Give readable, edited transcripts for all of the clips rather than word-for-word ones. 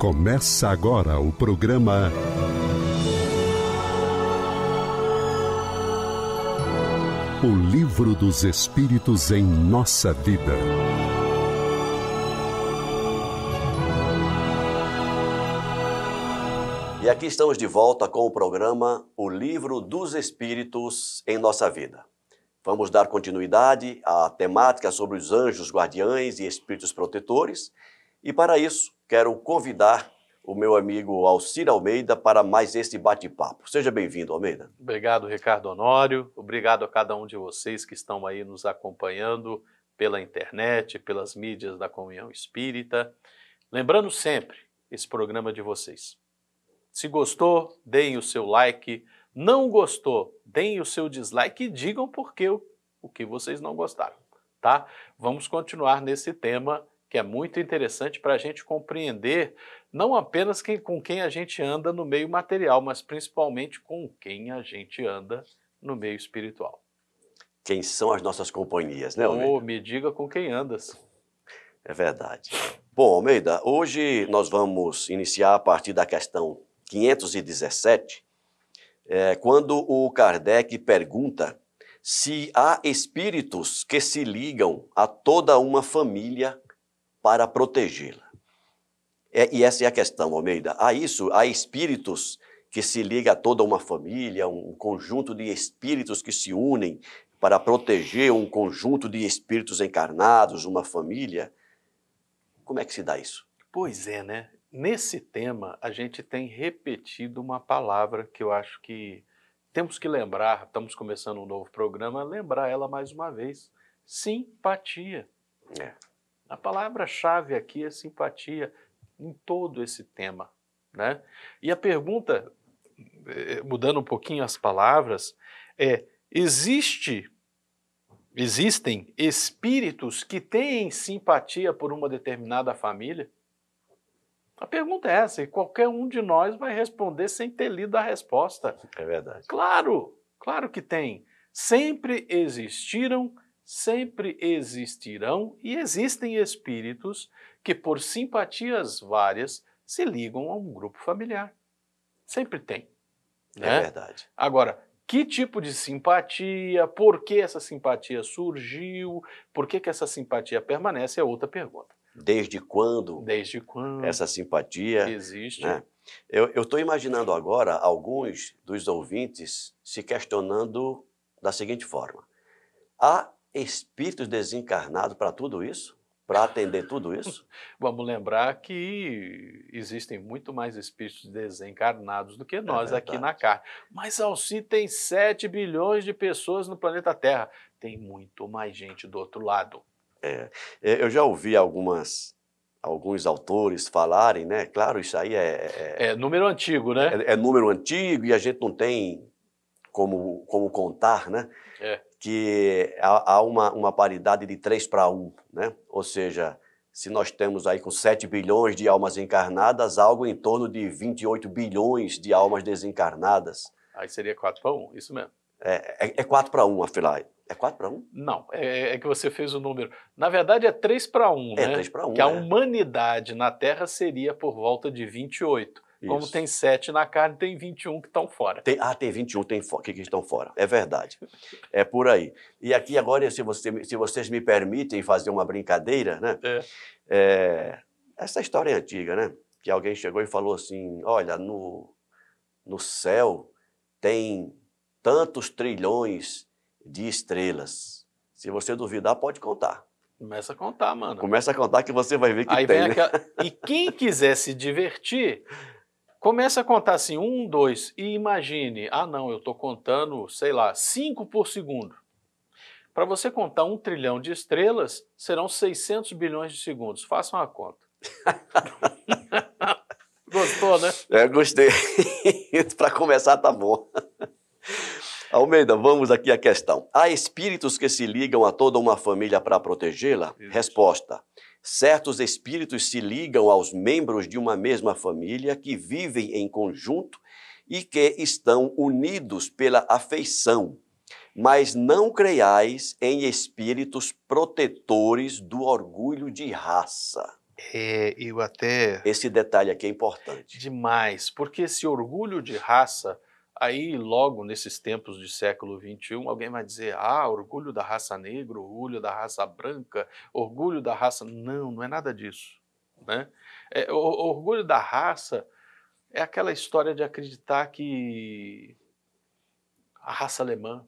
Começa agora o programa O Livro dos Espíritos em Nossa Vida. E aqui estamos de volta com o programa O Livro dos Espíritos em Nossa Vida. Vamos dar continuidade à temática sobre os anjos guardiães e espíritos protetores. E para isso, quero convidar o meu amigo Alcir Almeida para mais este bate-papo. Seja bem-vindo, Almeida. Obrigado, Ricardo Honório. Obrigado a cada um de vocês que estão aí nos acompanhando pela internet, pelas mídias da Comunhão Espírita. Lembrando sempre esse programa de vocês. Se gostou, deem o seu like. Não gostou, deem o seu dislike e digam por que o que vocês não gostaram, tá? Vamos continuar nesse tema que é muito interessante para a gente compreender não apenas com quem a gente anda no meio material, mas principalmente com quem a gente anda no meio espiritual. Quem são as nossas companhias, né, Almeida? Oh, me diga com quem andas. É verdade. Bom, Almeida, hoje nós vamos iniciar a partir da questão 517, quando o Kardec pergunta se há espíritos que se ligam a toda uma família para protegê-la. E essa é a questão, Almeida. Há espíritos que se ligam a toda uma família, um conjunto de espíritos que se unem para proteger um conjunto de espíritos encarnados, uma família. Como é que se dá isso? Pois é, né? Nesse tema, a gente tem repetido uma palavra que eu acho que temos que lembrar, estamos começando um novo programa, lembrar ela mais uma vez. Simpatia. A palavra-chave aqui é simpatia em todo esse tema, né? E a pergunta, mudando um pouquinho as palavras, existem espíritos que têm simpatia por uma determinada família? A pergunta é essa, e qualquer um de nós vai responder sem ter lido a resposta. É verdade. Claro que tem. Sempre existiram, sempre existirão e existem espíritos que, por simpatias várias, se ligam a um grupo familiar. Sempre tem. Né? É verdade. Agora, que tipo de simpatia, por que essa simpatia surgiu, por que essa simpatia permanece é outra pergunta. Desde quando essa simpatia existe? Né? Eu estou imaginando agora alguns dos ouvintes se questionando da seguinte forma: há espíritos desencarnados para tudo isso? Para atender tudo isso? Vamos lembrar que existem muito mais espíritos desencarnados do que nós aqui na carne. Mas Alcir, tem 7 bilhões de pessoas no planeta Terra. Tem muito mais gente do outro lado. Eu já ouvi alguns autores falarem, né? Claro, isso aí é número antigo, né? É número antigo e a gente não tem como contar, né? Que há uma paridade de 3 para 1, né? Ou seja, se nós temos aí com 7 bilhões de almas encarnadas, algo em torno de 28 bilhões de almas desencarnadas. Aí seria 4 para 1, isso mesmo. É 4 para 1, afinal. É 4 para 1? Não, é que você fez o número. Na verdade é 3 para 1, né? 3 para 1. Que a humanidade na Terra seria por volta de 28. Isso. Como tem 7 na carne, tem 21 que estão fora. Tem 21 que estão fora. É verdade. É por aí. E aqui agora, se vocês me permitem fazer uma brincadeira, né? Essa história é antiga, né? Que alguém chegou e falou assim, olha, no céu tem tantos trilhões de estrelas. Se você duvidar, pode contar. Começa a contar, mano. Começa a contar que você vai ver que aí tem. Vem aquela... E quem quiser se divertir, começa a contar assim, 1, 2, e imagine, não, eu estou contando, sei lá, 5 por segundo. Para você contar 1 trilhão de estrelas, serão 600 bilhões de segundos. Façam a conta. Gostou, né? Gostei. Para começar, tá bom. Almeida, vamos aqui à questão. Há espíritos que se ligam a toda uma família para protegê-la? Resposta: certos espíritos se ligam aos membros de uma mesma família que vivem em conjunto e que estão unidos pela afeição. Mas não creiais em espíritos protetores do orgulho de raça. Eu até... Esse detalhe aqui é importante. Demais, porque esse orgulho de raça, aí logo nesses tempos de século XXI, alguém vai dizer, orgulho da raça negra, orgulho da raça branca, orgulho da raça... Não, não é nada disso, né? O orgulho da raça é aquela história de acreditar que a raça alemã,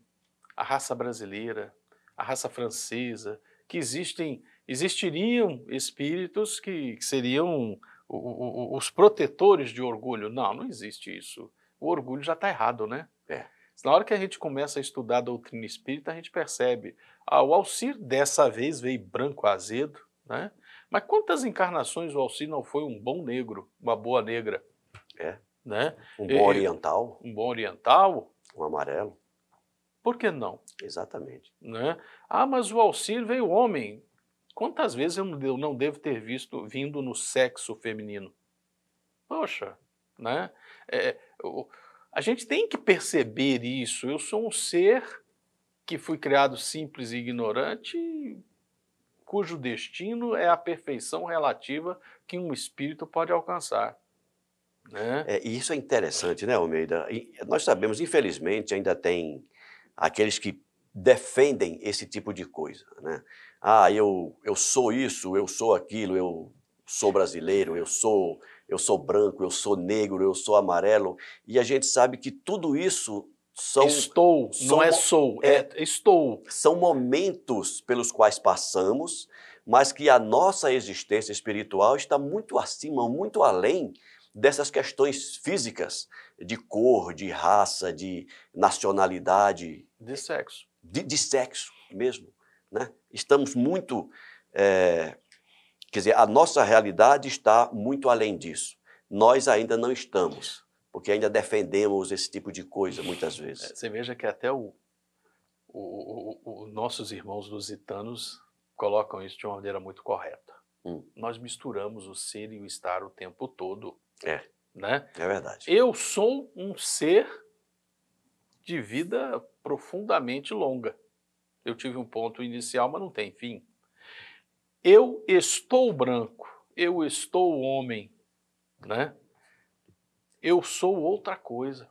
a raça brasileira, a raça francesa, que existiriam espíritos que seriam os protetores de orgulho. Não, não existe isso. O orgulho já está errado, né? Na hora que a gente começa a estudar a doutrina espírita, a gente percebe, o Alcir dessa vez veio branco azedo, né? Mas quantas encarnações o Alcir não foi um bom negro, uma boa negra? Né? Um bom oriental. Um bom oriental. Um amarelo. Por que não? Exatamente. Né? Mas o Alcir veio homem. Quantas vezes eu não devo ter vindo no sexo feminino? Poxa, né? A gente tem que perceber isso. Eu sou um ser que fui criado simples e ignorante, cujo destino é a perfeição relativa que um espírito pode alcançar. Né? E isso é interessante, né, Almeida? E nós sabemos, infelizmente, ainda tem aqueles que defendem esse tipo de coisa, né? Eu sou isso, eu sou aquilo, eu sou brasileiro, eu sou branco, eu sou negro, eu sou amarelo, e a gente sabe que tudo isso estou. São momentos pelos quais passamos, mas que a nossa existência espiritual está muito acima, muito além dessas questões físicas, de cor, de raça, de nacionalidade. De sexo. De sexo mesmo, né? Estamos muito... quer dizer, a nossa realidade está muito além disso. Nós ainda não estamos, porque ainda defendemos esse tipo de coisa, muitas vezes. Você veja que até nossos irmãos lusitanos colocam isso de uma maneira muito correta. Nós misturamos o ser e o estar o tempo todo. Né? É verdade. Eu sou um ser de vida profundamente longa. Eu tive um ponto inicial, mas não tem fim. Eu estou branco, eu estou homem, né? Eu sou outra coisa.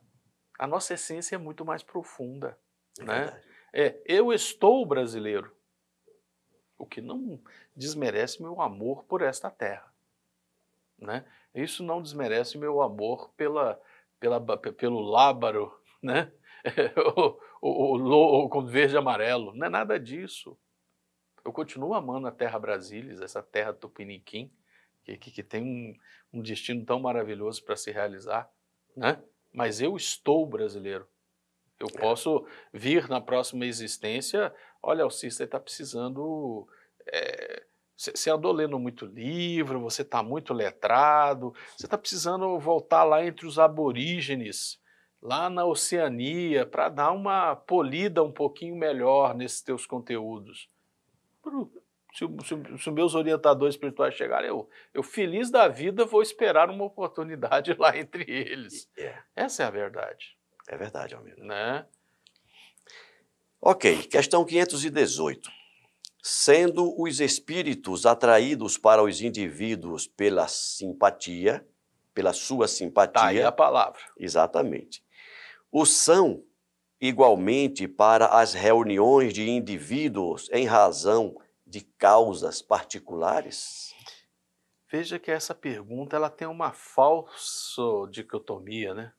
A nossa essência é muito mais profunda, né? Eu estou brasileiro, o que não desmerece meu amor por esta terra, né? Isso não desmerece meu amor pelo lábaro, né? o verde e amarelo, não é nada disso. Eu continuo amando a terra Brasília, essa terra Tupiniquim, que tem um destino tão maravilhoso para se realizar, né? Mas eu estou brasileiro. Eu posso vir na próxima existência, olha, Alcir, você está precisando... Você andou lendo muito livro, você está muito letrado, você está precisando voltar lá entre os aborígenes, lá na Oceania, para dar uma polida um pouquinho melhor nesses teus conteúdos. Se os meus orientadores espirituais chegarem, eu feliz da vida vou esperar uma oportunidade lá entre eles. Essa é a verdade. É verdade, Almeida. Né? Ok, questão 518. Sendo os espíritos atraídos para os indivíduos pela simpatia, pela sua simpatia... Tá aí a palavra. Exatamente. O são igualmente para as reuniões de indivíduos em razão de causas particulares? Veja que essa pergunta ela tem uma falsa dicotomia, né?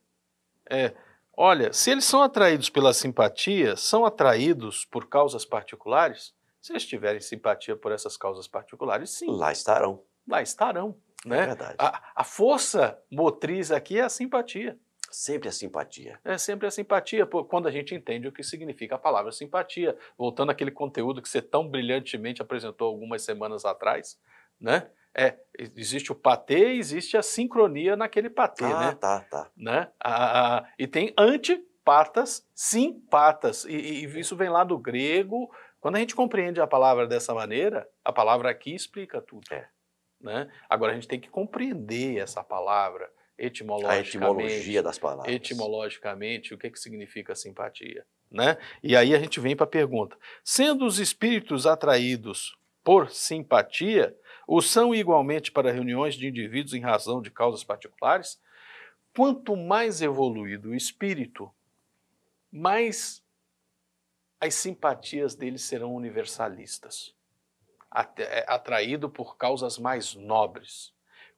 Olha, se eles são atraídos pela simpatia, são atraídos por causas particulares? Se eles tiverem simpatia por essas causas particulares, sim. Lá estarão. Lá estarão, né? É verdade. A força motriz aqui é a simpatia. Sempre a simpatia. É sempre a simpatia, quando a gente entende o que significa a palavra simpatia. Voltando àquele conteúdo que você tão brilhantemente apresentou algumas semanas atrás, né? Existe o patê, existe a sincronia naquele patê, né? Tá. Né? E tem antipatas, simpatas, e isso vem lá do grego. Quando a gente compreende a palavra dessa maneira, a palavra aqui explica tudo. Né? Agora a gente tem que compreender essa palavra etimologicamente. A etimologia das palavras. Etimologicamente, o que significa simpatia. Né? E aí a gente vem para a pergunta. Sendo os espíritos atraídos por simpatia, ou são igualmente para reuniões de indivíduos em razão de causas particulares, quanto mais evoluído o espírito, mais as simpatias dele serão universalistas, atraído por causas mais nobres.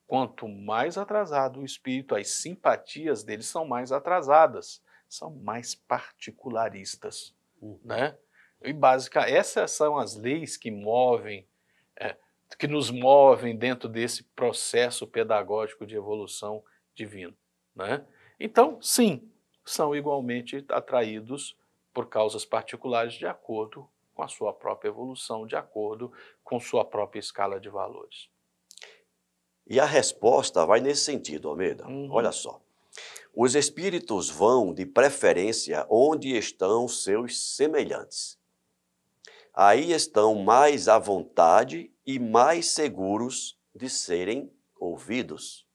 Quanto mais atrasado o espírito, as simpatias dele são mais atrasadas, são mais particularistas, né? E essas são as leis que movem, que nos movem dentro desse processo pedagógico de evolução divino, né? Então, sim, são igualmente atraídos por causas particulares de acordo com a sua própria evolução, de acordo com sua própria escala de valores. E a resposta vai nesse sentido, Almeida. Olha só. Os espíritos vão, de preferência, onde estão seus semelhantes. Aí estão mais à vontade e mais seguros de serem ouvidos.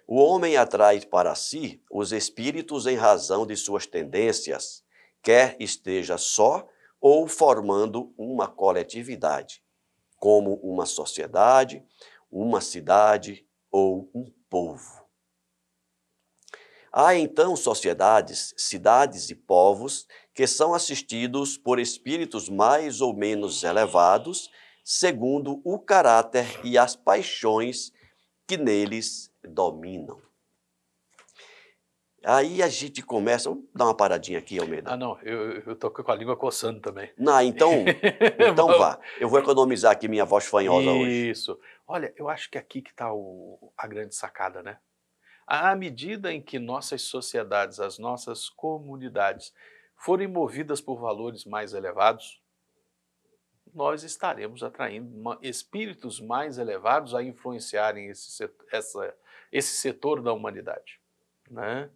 O homem atrai para si os espíritos em razão de suas tendências, quer esteja só ou formando uma coletividade, como uma sociedade, uma cidade ou um povo. Há então sociedades, cidades e povos que são assistidos por espíritos mais ou menos elevados, segundo o caráter e as paixões que neles dominam. Aí a gente começa... Vamos dar uma paradinha aqui, Almeida. Ah, não, eu tô com a língua coçando também. Não, então vá. Eu vou economizar aqui minha voz fanhosa hoje. Isso. Olha, eu acho que aqui que está a grande sacada, né? À medida em que nossas sociedades, as nossas comunidades forem movidas por valores mais elevados, nós estaremos atraindo espíritos mais elevados a influenciarem esse setor da humanidade, né?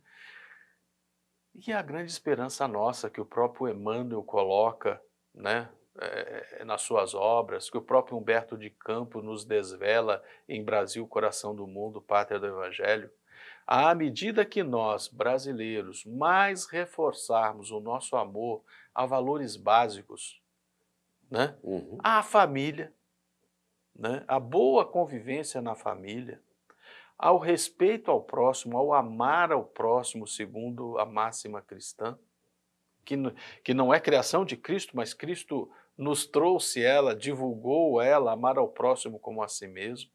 E a grande esperança nossa que o próprio Emmanuel coloca, né, nas suas obras, que o próprio Humberto de Campos nos desvela em Brasil, Coração do Mundo, Pátria do Evangelho, à medida que nós, brasileiros, mais reforçarmos o nosso amor a valores básicos, né, à família, né, a boa convivência na família, ao respeito ao próximo, ao amar ao próximo segundo a máxima cristã, que não é criação de Cristo, mas Cristo nos trouxe ela, divulgou ela, amar ao próximo como a si mesmo.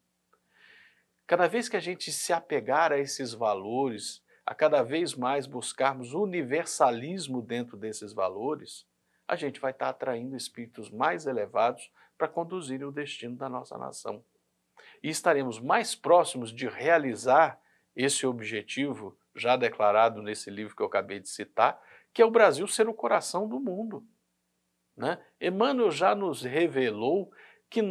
Cada vez que a gente se apegar a esses valores, a cada vez mais buscarmos universalismo dentro desses valores, a gente vai estar atraindo espíritos mais elevados para conduzirem o destino da nossa nação. E estaremos mais próximos de realizar esse objetivo já declarado nesse livro que eu acabei de citar, que é o Brasil ser o coração do mundo, né? Emmanuel já nos revelou que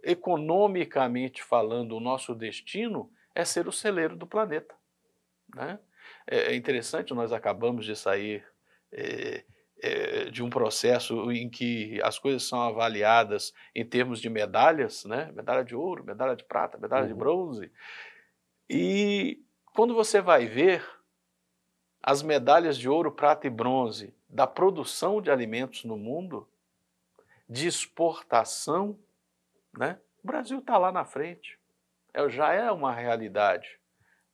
economicamente falando, o nosso destino é ser o celeiro do planeta, né? É interessante, nós acabamos de sair de um processo em que as coisas são avaliadas em termos de medalhas, né? Medalha de ouro, medalha de prata, medalha de bronze. E quando você vai ver as medalhas de ouro, prata e bronze da produção de alimentos no mundo, de exportação, né? O Brasil está lá na frente. Já é uma realidade.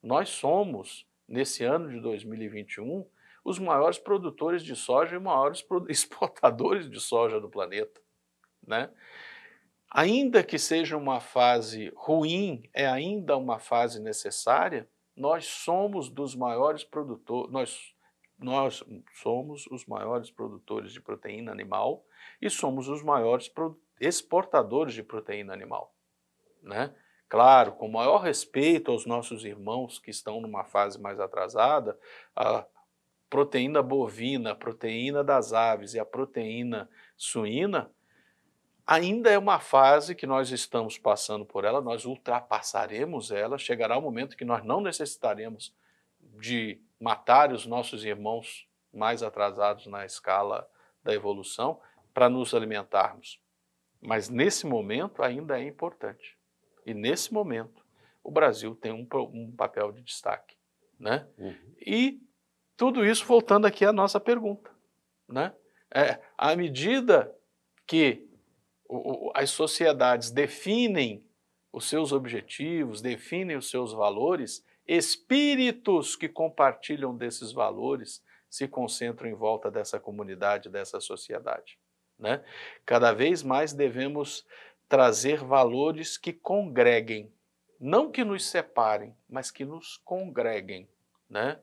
Nós somos, nesse ano de 2021, os maiores produtores de soja e maiores exportadores de soja do planeta, né? Ainda que seja uma fase ruim, é ainda uma fase necessária, nós somos dos maiores produtores, nós somos os maiores produtores de proteína animal e somos os maiores exportadores de proteína animal, né? Claro, com maior respeito aos nossos irmãos que estão numa fase mais atrasada, a proteína bovina, a proteína das aves e a proteína suína, ainda é uma fase que nós estamos passando por ela, nós ultrapassaremos ela, chegará o momento que nós não necessitaremos de matar os nossos irmãos mais atrasados na escala da evolução para nos alimentarmos. Mas nesse momento ainda é importante. E nesse momento o Brasil tem um papel de destaque, né? E tudo isso voltando aqui à nossa pergunta, né? À medida que as sociedades definem os seus objetivos, definem os seus valores, espíritos que compartilham desses valores se concentram em volta dessa comunidade, dessa sociedade, né? Cada vez mais devemos trazer valores que congreguem, não que nos separem, mas que nos congreguem, né?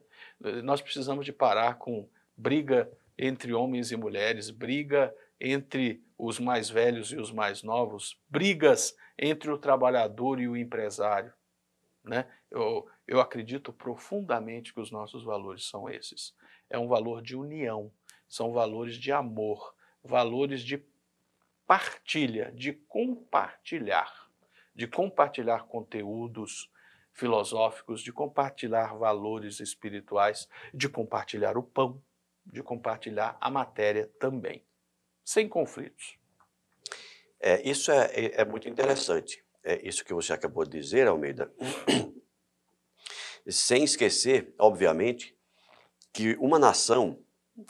Nós precisamos de parar com briga entre homens e mulheres, briga entre os mais velhos e os mais novos, brigas entre o trabalhador e o empresário, né? Eu acredito profundamente que os nossos valores são esses. É um valor de união, são valores de amor, valores de partilha, de compartilhar conteúdos filosóficos, de compartilhar valores espirituais, de compartilhar o pão, de compartilhar a matéria também, sem conflitos. Isso é muito interessante. Isso que você acabou de dizer, Almeida. Sem esquecer, obviamente, que uma nação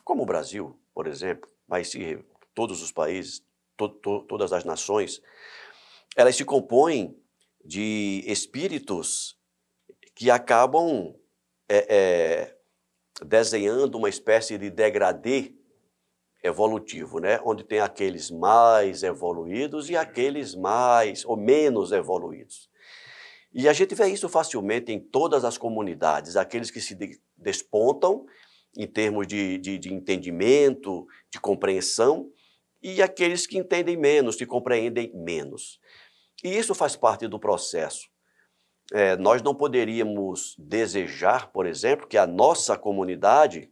como o Brasil, por exemplo, mas se todos os países, todas as nações, elas se compõem de espíritos que acabam desenhando uma espécie de degradê evolutivo, né? Onde tem aqueles mais evoluídos e aqueles mais ou menos evoluídos. E a gente vê isso facilmente em todas as comunidades, aqueles que se despontam em termos de entendimento, de compreensão, e aqueles que entendem menos, que compreendem menos. E isso faz parte do processo. Nós não poderíamos desejar, por exemplo, que a nossa comunidade,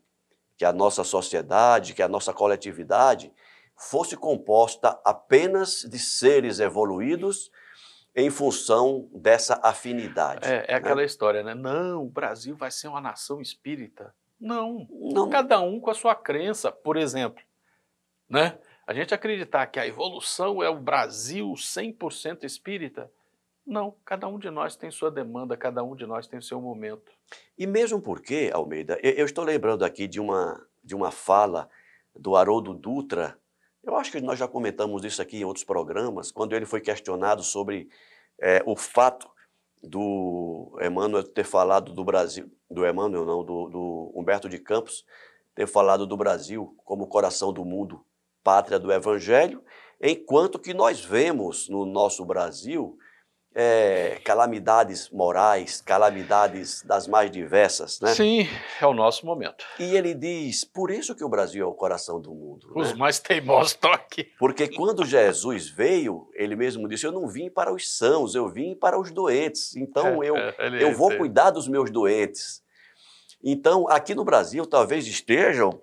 que a nossa sociedade, que a nossa coletividade fosse composta apenas de seres evoluídos em função dessa afinidade. É aquela história, né? Não, o Brasil vai ser uma nação espírita. Não, cada um com a sua crença, por exemplo, né? A gente acreditar que a evolução é o Brasil 100% espírita, não, cada um de nós tem sua demanda, cada um de nós tem seu momento. E mesmo porque, Almeida, eu estou lembrando aqui de uma fala do Haroldo Dutra. Eu acho que nós já comentamos isso aqui em outros programas, quando ele foi questionado sobre o fato do Emmanuel ter falado do Brasil, do Emmanuel não, do Humberto de Campos ter falado do Brasil como coração do mundo, pátria do Evangelho, enquanto que nós vemos no nosso Brasil calamidades morais, calamidades das mais diversas, né? Sim, é o nosso momento. E ele diz, por isso que o Brasil é o coração do mundo. Os né? mais teimosos estão aqui. Porque quando Jesus veio, ele mesmo disse, eu não vim para os sãos, eu vim para os doentes. Então eu vou cuidar dos meus doentes. Então, aqui no Brasil, talvez estejam,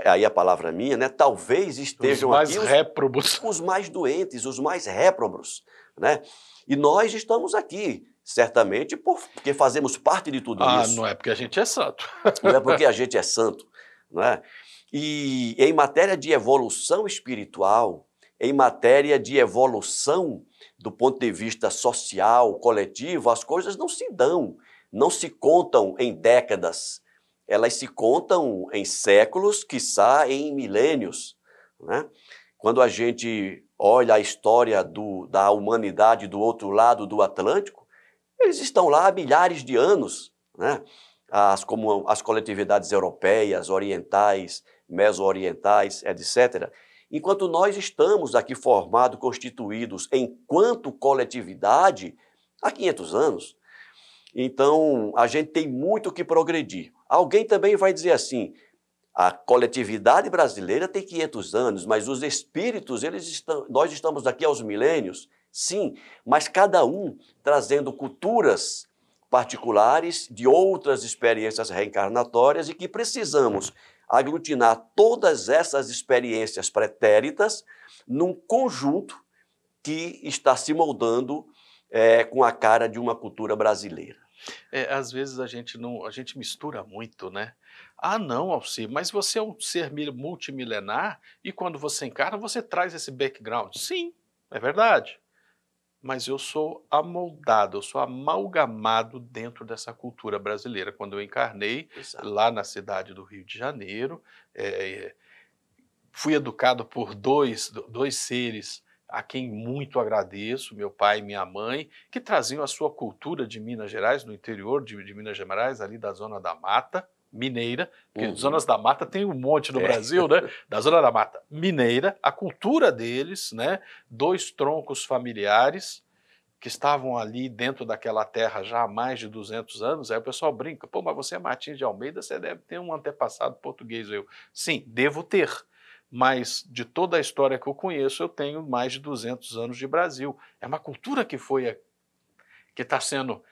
aí a palavra minha, né? Talvez estejam os mais aqui réprobos. Os mais doentes, os mais réprobos, né? E nós estamos aqui, certamente, porque fazemos parte de tudo isso. Não é porque a gente é santo. Não é porque a gente é santo, não é? E em matéria de evolução espiritual, em matéria de evolução do ponto de vista social, coletivo, as coisas não se dão, não se contam em décadas, elas se contam em séculos, quiçá em milênios, né? Quando a gente olha a história da humanidade do outro lado do Atlântico, eles estão lá há milhares de anos, né? Como as coletividades europeias, orientais, meso-orientais, etc. Enquanto nós estamos aqui formados, constituídos enquanto coletividade há 500 anos. Então, a gente tem muito que progredir. Alguém também vai dizer assim, a coletividade brasileira tem 500 anos, mas os espíritos, nós estamos aqui aos milênios, sim, mas cada um trazendo culturas particulares de outras experiências reencarnatórias e que precisamos aglutinar todas essas experiências pretéritas num conjunto que está se moldando com a cara de uma cultura brasileira. Às vezes a gente mistura muito, né? Não, Alci, mas você é um ser multimilenar e quando você encarna, você traz esse background. Sim, é verdade. Mas eu sou amoldado, eu sou amalgamado dentro dessa cultura brasileira. Quando eu encarnei, lá na cidade do Rio de Janeiro, fui educado por dois seres a quem muito agradeço, meu pai e minha mãe, que traziam a sua cultura de Minas Gerais, no interior de Minas Gerais, ali da Zona da Mata Mineira, porque Zonas da Mata tem um monte no Brasil, né? Da Zona da Mata Mineira, a cultura deles, né? 2 troncos familiares que estavam ali dentro daquela terra já há mais de 200 anos, aí o pessoal brinca, pô, mas você é Martins de Almeida, você deve ter um antepassado português. Eu, sim, devo ter, mas de toda a história que eu conheço, eu tenho mais de 200 anos de Brasil. É uma cultura que está sendo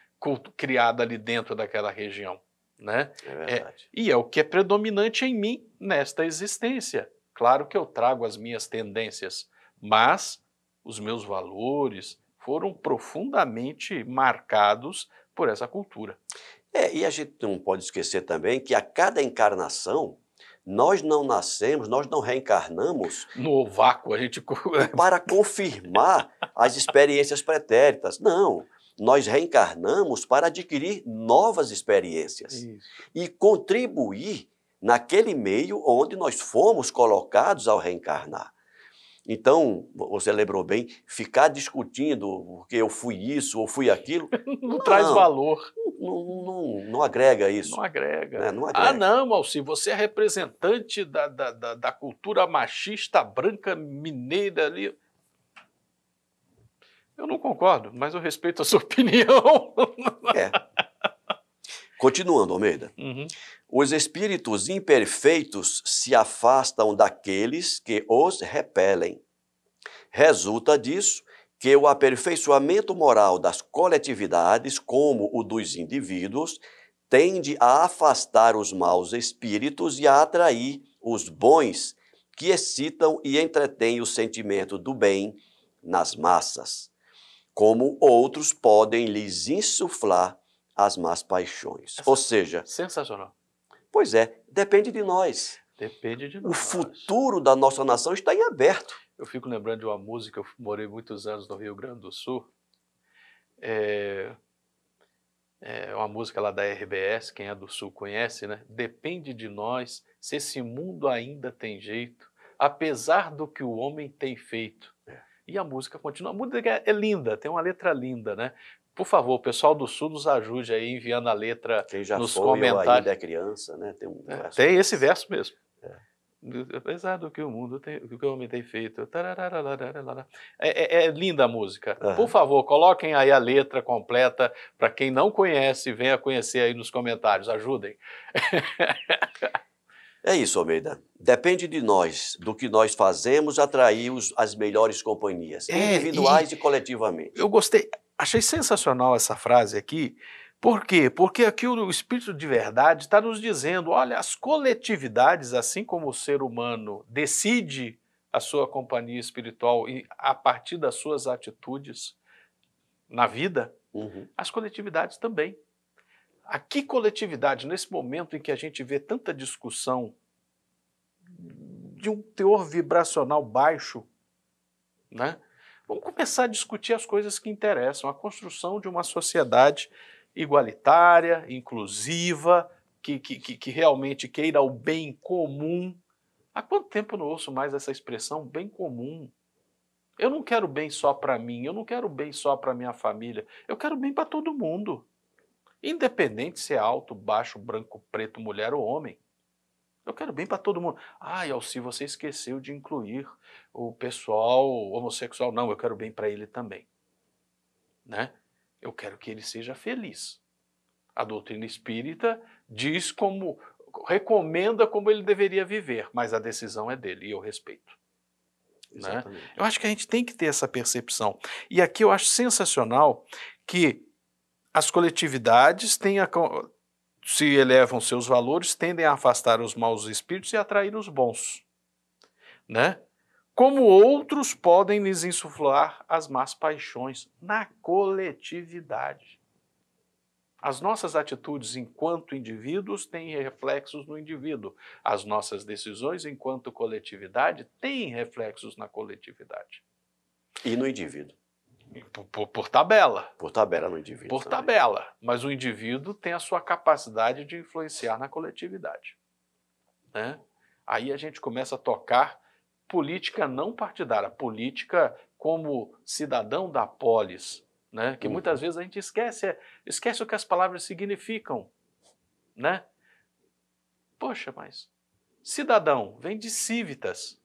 criada ali dentro daquela região. Né? É verdade. E é o que é predominante em mim nesta existência. Claro que eu trago as minhas tendências, mas os meus valores foram profundamente marcados por essa cultura. E a gente não pode esquecer também que a cada encarnação, nós não nascemos, nós não reencarnamos No vácuo, a gente... para confirmar as experiências pretéritas. Não. Nós reencarnamos para adquirir novas experiências. Isso. E contribuir naquele meio onde nós fomos colocados ao reencarnar. Então, você lembrou bem, ficar discutindo porque eu fui isso ou fui aquilo... Não traz valor. Não agrega isso. Não agrega. Né? Não agrega. Ah, não, Alci, você é representante da cultura machista branca mineira ali. Eu não concordo, mas eu respeito a sua opinião. Continuando, Almeida. Os espíritos imperfeitos se afastam daqueles que os repelem. Resulta disso que o aperfeiçoamento moral das coletividades, como o dos indivíduos, tende a afastar os maus espíritos e a atrair os bons, que excitam e entretêm o sentimento do bem nas massas, como outros podem lhes insuflar as más paixões. Ou seja... Sensacional. Pois é, depende de nós. Depende de O nós. futuro da nossa nação está em aberto. Eu fico lembrando de uma música, eu morei muitos anos no Rio Grande do Sul. É uma música lá da RBS, quem é do Sul conhece, né? Depende de nós se esse mundo ainda tem jeito, apesar do que o homem tem feito. E a música continua. A música é linda, tem uma letra linda, né? Por favor, o pessoal do Sul nos ajude aí enviando a letra Quem já nos foi comentários. ou ainda é criança, né? Tem esse verso mesmo. Apesar do que o mundo tem, do que o homem tem feito. É linda a música. Por favor, coloquem aí a letra completa para quem não conhece, venha conhecer aí nos comentários. Ajudem. É isso, Almeida. Depende de nós, do que nós fazemos, atrair as melhores companhias, individuais e coletivamente. Eu gostei, achei sensacional essa frase aqui. Por quê? Porque aqui o Espírito de Verdade está nos dizendo, olha, as coletividades, assim como o ser humano decide a sua companhia espiritual a partir das suas atitudes na vida, as coletividades também. A que coletividade, nesse momento em que a gente vê tanta discussão de um teor vibracional baixo, né? Vamos começar a discutir as coisas que interessam, a construção de uma sociedade igualitária, inclusiva, que realmente queira o bem comum. Há quanto tempo eu não ouço mais essa expressão, bem comum? Eu não quero bem só para mim, eu não quero bem só para minha família, eu quero bem para todo mundo. Independente se é alto, baixo, branco, preto, mulher ou homem. Eu quero bem para todo mundo. Ah, Alci, você esqueceu de incluir o pessoal homossexual. Não, eu quero bem para ele também. Né? Eu quero que ele seja feliz. A doutrina espírita diz recomenda como ele deveria viver, mas a decisão é dele e eu respeito. Né? Eu acho que a gente tem que ter essa percepção. E aqui eu acho sensacional que as coletividades se elevam seus valores, tendem a afastar os maus espíritos e atrair os bons. Né? Como outros podem lhes insuflar as más paixões na coletividade. As nossas atitudes enquanto indivíduos têm reflexos no indivíduo. As nossas decisões enquanto coletividade têm reflexos na coletividade. E no indivíduo. Por tabela. Por tabela no indivíduo. Por tabela. Mas o indivíduo tem a sua capacidade de influenciar na coletividade. Né? Aí a gente começa a tocar política não partidária, política como cidadão da polis, né? Que muitas vezes a gente esquece o que as palavras significam, né? Poxa, mas cidadão vem de civitas,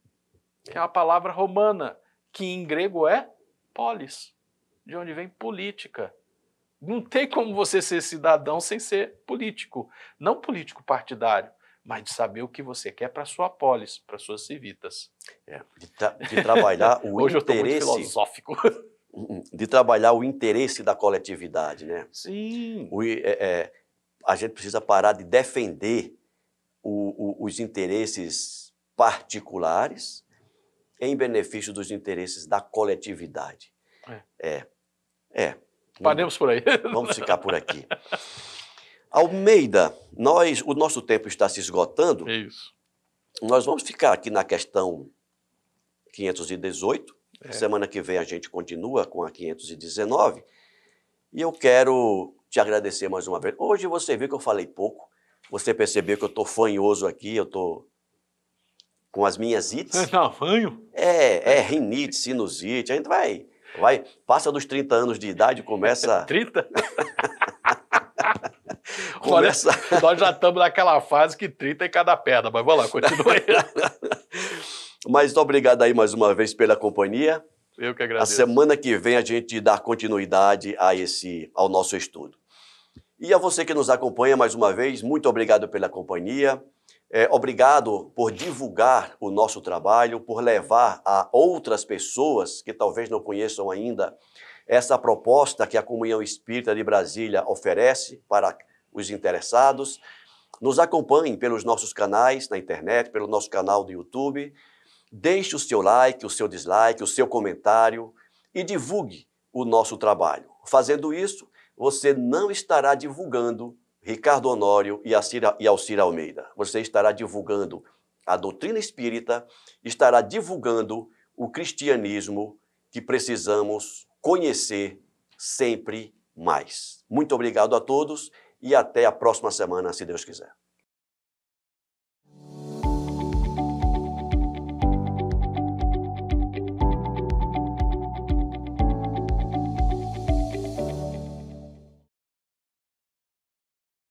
que é uma palavra romana, que em grego é polis, de onde vem política. Não tem como você ser cidadão sem ser político. Não político partidário, mas de saber o que você quer para a sua polis, para as suas civitas. De trabalhar o Hoje interesse... eu estou muito filosófico. De trabalhar o interesse da coletividade, né? Sim. A gente precisa parar de defender os interesses particulares em benefício dos interesses da coletividade. Paremos por aí. Vamos ficar por aqui. Almeida, o nosso tempo está se esgotando. Isso. Nós vamos ficar aqui na questão 518. Semana que vem a gente continua com a 519. E eu quero te agradecer mais uma vez. Hoje você viu que eu falei pouco. Você percebeu que eu estou fanhoso aqui, eu estou com as minhas ites. Não, fanho? Rinite, sinusite. A gente vai, passa dos 30 anos de idade, começa... 30? começa... Olha, nós já estamos naquela fase que 30 em cada perna, mas vamos lá, continua aí. Mas obrigado aí mais uma vez pela companhia. Eu que agradeço. A semana que vem a gente dá continuidade ao nosso estudo. E a você que nos acompanha mais uma vez, muito obrigado pela companhia. Obrigado por divulgar o nosso trabalho, por levar a outras pessoas que talvez não conheçam ainda essa proposta que a Comunhão Espírita de Brasília oferece para os interessados. Nos acompanhem pelos nossos canais na internet, pelo nosso canal do YouTube. Deixe o seu like, o seu dislike, o seu comentário e divulgue o nosso trabalho. Fazendo isso, você não estará divulgando Ricardo Honório e Alcir Almeida. Você estará divulgando a doutrina espírita, estará divulgando o cristianismo que precisamos conhecer sempre mais. Muito obrigado a todos e até a próxima semana, se Deus quiser.